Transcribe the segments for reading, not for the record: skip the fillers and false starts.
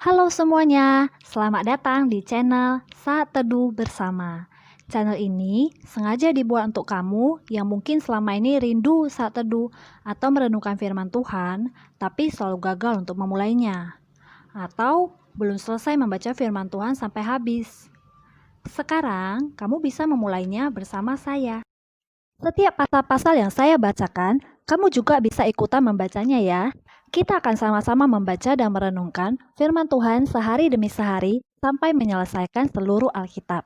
Halo semuanya, selamat datang di channel Saat Teduh Bersama. Channel ini sengaja dibuat untuk kamu yang mungkin selama ini rindu saat teduh atau merenungkan firman Tuhan, tapi selalu gagal untuk memulainya. Atau belum selesai membaca firman Tuhan sampai habis. Sekarang, kamu bisa memulainya bersama saya. Setiap pasal-pasal yang saya bacakan, kamu juga bisa ikutan membacanya ya. Kita akan sama-sama membaca dan merenungkan firman Tuhan sehari demi sehari sampai menyelesaikan seluruh Alkitab.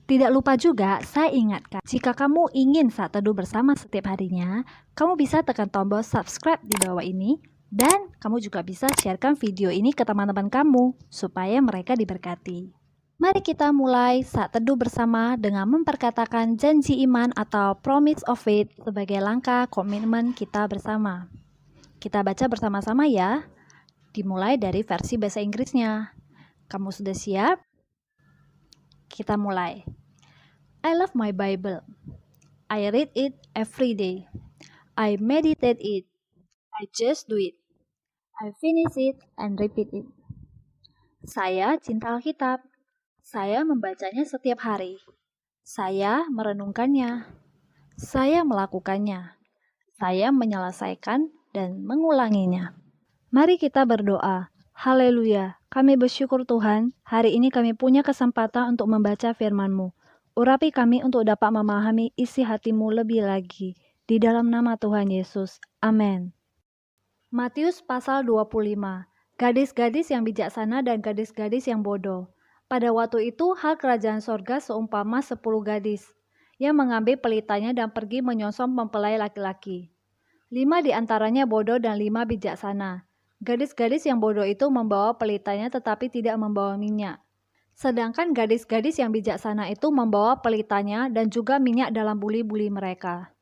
Tidak lupa juga, saya ingatkan, jika kamu ingin saat teduh bersama setiap harinya, kamu bisa tekan tombol subscribe di bawah ini, dan kamu juga bisa sharekan video ini ke teman-teman kamu, supaya mereka diberkati. Mari kita mulai saat teduh bersama dengan memperkatakan janji iman atau promise of faith sebagai langkah komitmen kita bersama. Kita baca bersama-sama ya. Dimulai dari versi bahasa Inggrisnya. Kamu sudah siap? Kita mulai. I love my Bible. I read it every day. I meditate it. I just do it. I finish it and repeat it. Saya cinta Alkitab. Saya membacanya setiap hari. Saya merenungkannya. Saya melakukannya. Saya menyelesaikan dan mengulanginya. Mari kita berdoa. Haleluya, kami bersyukur Tuhan, hari ini kami punya kesempatan untuk membaca firman-Mu. Urapi kami untuk dapat memahami isi hati-Mu lebih lagi. Di dalam nama Tuhan Yesus. Amin. Matius pasal 25. Gadis-gadis yang bijaksana dan gadis-gadis yang bodoh. Pada waktu itu, hal kerajaan sorga seumpama 10 gadis yang mengambil pelitanya dan pergi menyongsong mempelai laki-laki. 5 di antaranya bodoh dan 5 bijaksana. Gadis-gadis yang bodoh itu membawa pelitanya tetapi tidak membawa minyak. Sedangkan gadis-gadis yang bijaksana itu membawa pelitanya dan juga minyak dalam buli-buli mereka.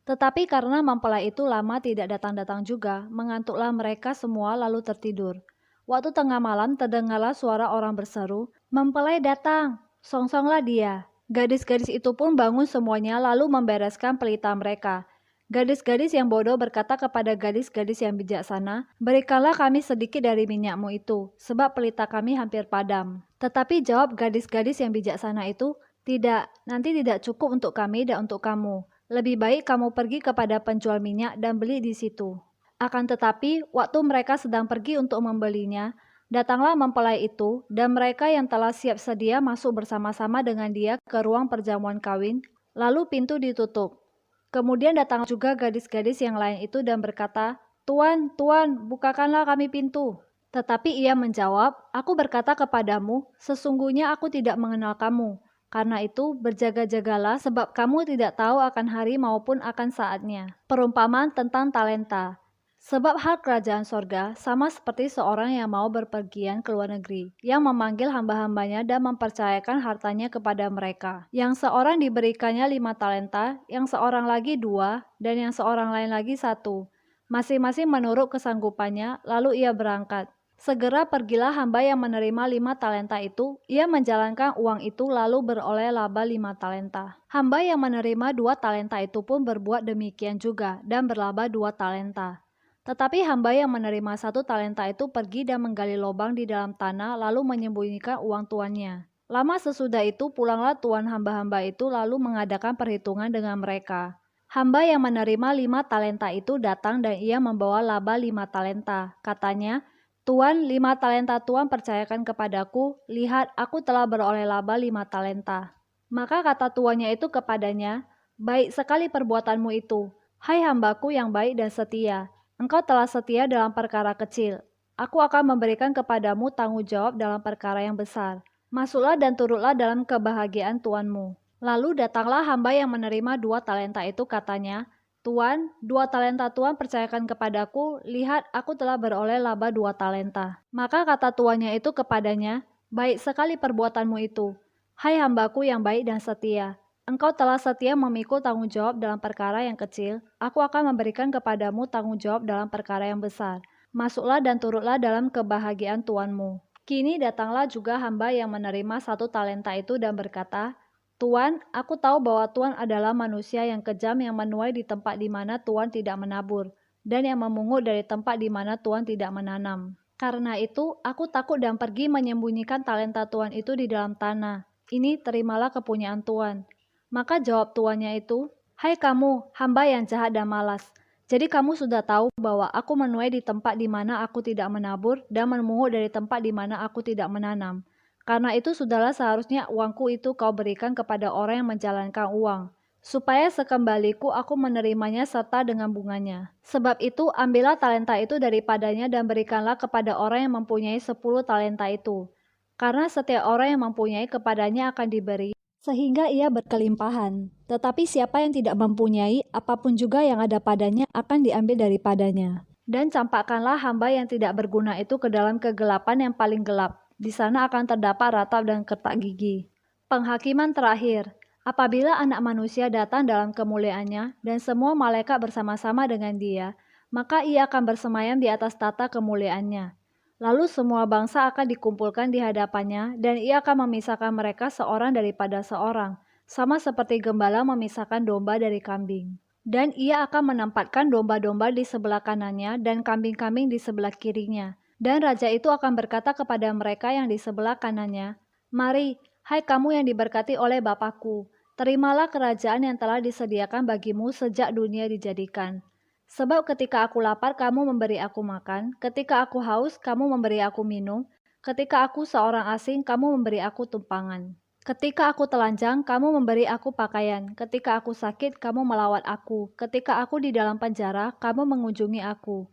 Tetapi karena mempelai itu lama tidak datang-datang juga, mengantuklah mereka semua lalu tertidur. Waktu tengah malam terdengarlah suara orang berseru, "Mempelai datang, songsonglah dia." Gadis-gadis itu pun bangun semuanya lalu membereskan pelita mereka. Gadis-gadis yang bodoh berkata kepada gadis-gadis yang bijaksana, "Berikanlah kami sedikit dari minyakmu itu, sebab pelita kami hampir padam." Tetapi jawab gadis-gadis yang bijaksana itu, "Tidak, nanti tidak cukup untuk kami dan untuk kamu. Lebih baik kamu pergi kepada penjual minyak dan beli di situ." Akan tetapi, waktu mereka sedang pergi untuk membelinya, datanglah mempelai itu, dan mereka yang telah siap sedia masuk bersama-sama dengan dia ke ruang perjamuan kawin, lalu pintu ditutup. Kemudian datang juga gadis-gadis yang lain itu dan berkata, "Tuan, Tuan, bukakanlah kami pintu." Tetapi ia menjawab, "Aku berkata kepadamu, sesungguhnya aku tidak mengenal kamu. Karena itu, berjaga-jagalah sebab kamu tidak tahu akan hari maupun akan saatnya." Perumpamaan tentang talenta. Sebab hal kerajaan sorga sama seperti seorang yang mau berpergian ke luar negeri, yang memanggil hamba-hambanya dan mempercayakan hartanya kepada mereka. Yang seorang diberikannya 5 talenta, yang seorang lagi 2, dan yang seorang lain lagi 1. Masing-masing menurut kesanggupannya, lalu ia berangkat. Segera pergilah hamba yang menerima 5 talenta itu, ia menjalankan uang itu lalu beroleh laba 5 talenta. Hamba yang menerima 2 talenta itu pun berbuat demikian juga, dan berlaba 2 talenta. Tetapi hamba yang menerima 1 talenta itu pergi dan menggali lubang di dalam tanah lalu menyembunyikan uang tuannya. Lama sesudah itu pulanglah tuan hamba-hamba itu lalu mengadakan perhitungan dengan mereka. Hamba yang menerima 5 talenta itu datang dan ia membawa laba 5 talenta. Katanya, "Tuan, 5 talenta Tuan percayakan kepadaku, lihat aku telah beroleh laba 5 talenta." Maka kata tuannya itu kepadanya, "Baik sekali perbuatanmu itu, hai hambaku yang baik dan setia. Engkau telah setia dalam perkara kecil. Aku akan memberikan kepadamu tanggung jawab dalam perkara yang besar. Masuklah dan turutlah dalam kebahagiaan tuanmu." Lalu datanglah hamba yang menerima 2 talenta itu katanya, "Tuan, 2 talenta Tuan percayakan kepadaku, lihat aku telah beroleh laba 2 talenta." Maka kata tuannya itu kepadanya, "Baik sekali perbuatanmu itu, hai hambaku yang baik dan setia. Engkau telah setia memikul tanggung jawab dalam perkara yang kecil, aku akan memberikan kepadamu tanggung jawab dalam perkara yang besar. Masuklah dan turutlah dalam kebahagiaan tuanmu." Kini datanglah juga hamba yang menerima 1 talenta itu dan berkata, "Tuan, aku tahu bahwa Tuan adalah manusia yang kejam yang menuai di tempat di mana Tuan tidak menabur, dan yang memungut dari tempat di mana Tuan tidak menanam. Karena itu, aku takut dan pergi menyembunyikan talenta Tuan itu di dalam tanah. Ini terimalah kepunyaan Tuan. Maka jawab tuannya itu, "Hai kamu, hamba yang jahat dan malas. Jadi kamu sudah tahu bahwa aku menuai di tempat di mana aku tidak menabur dan memungut dari tempat di mana aku tidak menanam. Karena itu sudahlah seharusnya uangku itu kau berikan kepada orang yang menjalankan uang, supaya sekembaliku aku menerimanya serta dengan bunganya. Sebab itu ambillah talenta itu daripadanya dan berikanlah kepada orang yang mempunyai 10 talenta itu. Karena setiap orang yang mempunyai kepadanya akan diberi, sehingga ia berkelimpahan. Tetapi siapa yang tidak mempunyai, apapun juga yang ada padanya akan diambil daripadanya. Dan campakkanlah hamba yang tidak berguna itu ke dalam kegelapan yang paling gelap. Di sana akan terdapat ratap dan ketak gigi." Penghakiman terakhir. Apabila Anak Manusia datang dalam kemuliaannya dan semua malaikat bersama-sama dengan dia, maka ia akan bersemayam di atas tata kemuliaannya. Lalu semua bangsa akan dikumpulkan di hadapannya dan ia akan memisahkan mereka seorang daripada seorang, sama seperti gembala memisahkan domba dari kambing. Dan ia akan menempatkan domba-domba di sebelah kanannya dan kambing-kambing di sebelah kirinya. Dan raja itu akan berkata kepada mereka yang di sebelah kanannya, "Mari, hai kamu yang diberkati oleh Bapakku, terimalah kerajaan yang telah disediakan bagimu sejak dunia dijadikan. Sebab ketika aku lapar, kamu memberi aku makan, ketika aku haus, kamu memberi aku minum, ketika aku seorang asing, kamu memberi aku tumpangan. Ketika aku telanjang, kamu memberi aku pakaian, ketika aku sakit, kamu melawat aku, ketika aku di dalam penjara, kamu mengunjungi aku."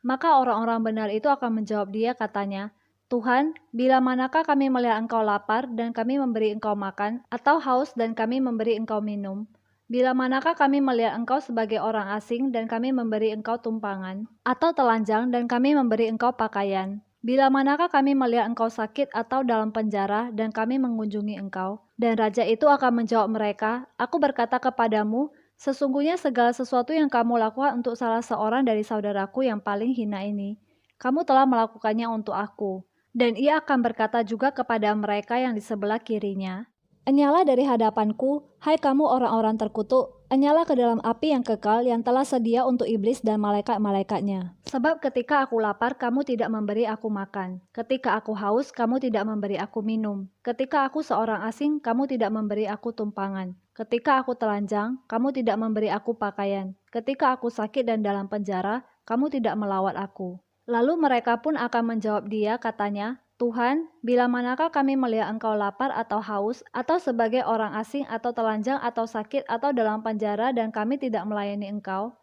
Maka orang-orang benar itu akan menjawab dia katanya, "Tuhan, bila manakah kami melihat Engkau lapar dan kami memberi Engkau makan, atau haus dan kami memberi Engkau minum? Bila manakah kami melihat Engkau sebagai orang asing dan kami memberi Engkau tumpangan, atau telanjang dan kami memberi Engkau pakaian? Bila manakah kami melihat Engkau sakit atau dalam penjara dan kami mengunjungi Engkau?" Dan raja itu akan menjawab mereka, "Aku berkata kepadamu, sesungguhnya segala sesuatu yang kamu lakukan untuk salah seorang dari saudaraku yang paling hina ini, kamu telah melakukannya untuk aku." Dan ia akan berkata juga kepada mereka yang di sebelah kirinya, "Enyala dari hadapanku, hai kamu orang-orang terkutuk, enyala ke dalam api yang kekal yang telah sedia untuk iblis dan malaikat-malaikatnya. Sebab ketika aku lapar, kamu tidak memberi aku makan. Ketika aku haus, kamu tidak memberi aku minum. Ketika aku seorang asing, kamu tidak memberi aku tumpangan. Ketika aku telanjang, kamu tidak memberi aku pakaian. Ketika aku sakit dan dalam penjara, kamu tidak melawat aku." Lalu mereka pun akan menjawab dia katanya, "Tuhan, bila manakah kami melihat Engkau lapar atau haus, atau sebagai orang asing atau telanjang atau sakit atau dalam penjara dan kami tidak melayani Engkau?"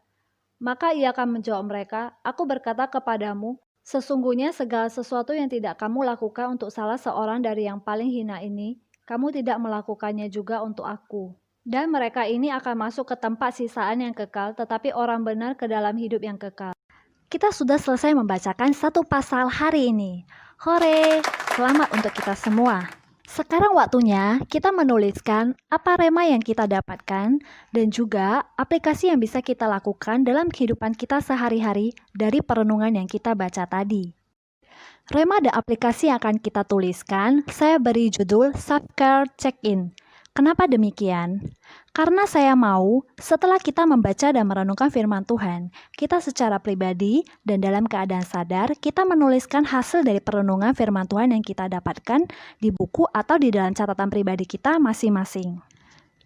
Maka ia akan menjawab mereka, "Aku berkata kepadamu, sesungguhnya segala sesuatu yang tidak kamu lakukan untuk salah seorang dari yang paling hina ini, kamu tidak melakukannya juga untuk aku." Dan mereka ini akan masuk ke tempat sisaan yang kekal, tetapi orang benar ke dalam hidup yang kekal. Kita sudah selesai membacakan satu pasal hari ini. Hore, selamat untuk kita semua. Sekarang waktunya kita menuliskan apa rema yang kita dapatkan dan juga aplikasi yang bisa kita lakukan dalam kehidupan kita sehari-hari dari perenungan yang kita baca tadi. Rema dan aplikasi yang akan kita tuliskan, saya beri judul Self-Care Check-in. Kenapa demikian? Karena saya mau setelah kita membaca dan merenungkan firman Tuhan, kita secara pribadi dan dalam keadaan sadar, kita menuliskan hasil dari perenungan firman Tuhan yang kita dapatkan di buku atau di dalam catatan pribadi kita masing-masing.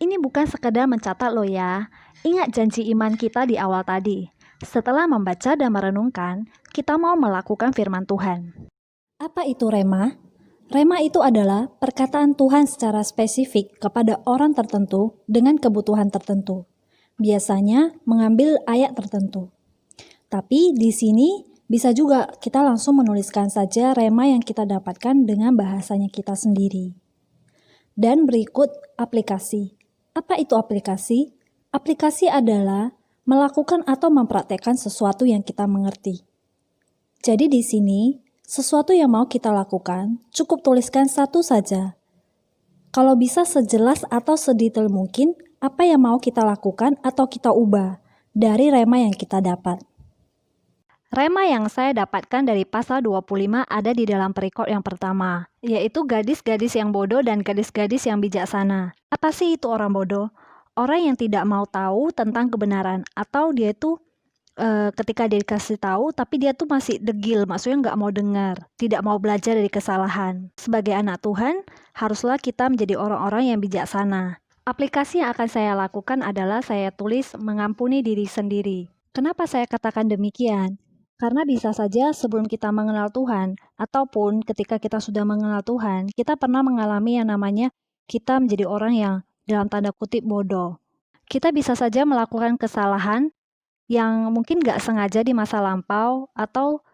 Ini bukan sekedar mencatat loh ya. Ingat janji iman kita di awal tadi. Setelah membaca dan merenungkan, kita mau melakukan firman Tuhan. Apa itu rema? Rema itu adalah perkataan Tuhan secara spesifik kepada orang tertentu dengan kebutuhan tertentu. Biasanya mengambil ayat tertentu. Tapi di sini bisa juga kita langsung menuliskan saja rema yang kita dapatkan dengan bahasanya kita sendiri. Dan berikut aplikasi. Apa itu aplikasi? Aplikasi adalah melakukan atau mempraktekkan sesuatu yang kita mengerti. Jadi di sini sesuatu yang mau kita lakukan, cukup tuliskan satu saja. Kalau bisa sejelas atau sedetail mungkin, apa yang mau kita lakukan atau kita ubah dari rema yang kita dapat. Rema yang saya dapatkan dari pasal 25 ada di dalam perikop yang pertama, yaitu gadis-gadis yang bodoh dan gadis-gadis yang bijaksana. Apa sih itu orang bodoh? Orang yang tidak mau tahu tentang kebenaran, atau dia itu ketika dia dikasih tahu, tapi dia tuh masih degil, maksudnya nggak mau dengar, tidak mau belajar dari kesalahan. Sebagai anak Tuhan, haruslah kita menjadi orang-orang yang bijaksana. Aplikasi yang akan saya lakukan adalah saya tulis mengampuni diri sendiri. Kenapa saya katakan demikian? Karena bisa saja sebelum kita mengenal Tuhan, ataupun ketika kita sudah mengenal Tuhan, kita pernah mengalami yang namanya kita menjadi orang yang dalam tanda kutip bodoh. Kita bisa saja melakukan kesalahan yang mungkin nggak sengaja di masa lampau, atau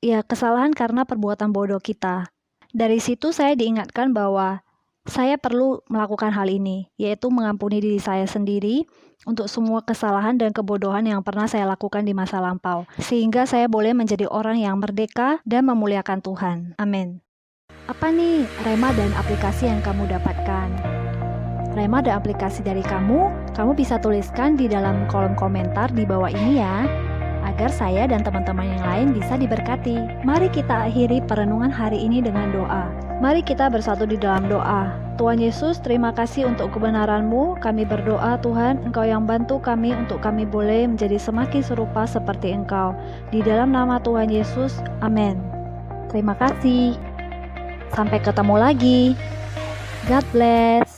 ya kesalahan karena perbuatan bodoh kita. Dari situ saya diingatkan bahwa saya perlu melakukan hal ini, yaitu mengampuni diri saya sendiri untuk semua kesalahan dan kebodohan yang pernah saya lakukan di masa lampau, sehingga saya boleh menjadi orang yang merdeka dan memuliakan Tuhan. Amin. Apa nih rema dan aplikasi yang kamu dapatkan? Rema dan aplikasi dari kamu bisa tuliskan di dalam kolom komentar di bawah ini ya, agar saya dan teman-teman yang lain bisa diberkati. Mari kita akhiri perenungan hari ini dengan doa. Mari kita bersatu di dalam doa. Tuhan Yesus, terima kasih untuk kebenaran-Mu. Kami berdoa, Tuhan, Engkau yang bantu kami untuk kami boleh menjadi semakin serupa seperti Engkau. Di dalam nama Tuhan Yesus, amin. Terima kasih. Sampai ketemu lagi. God bless.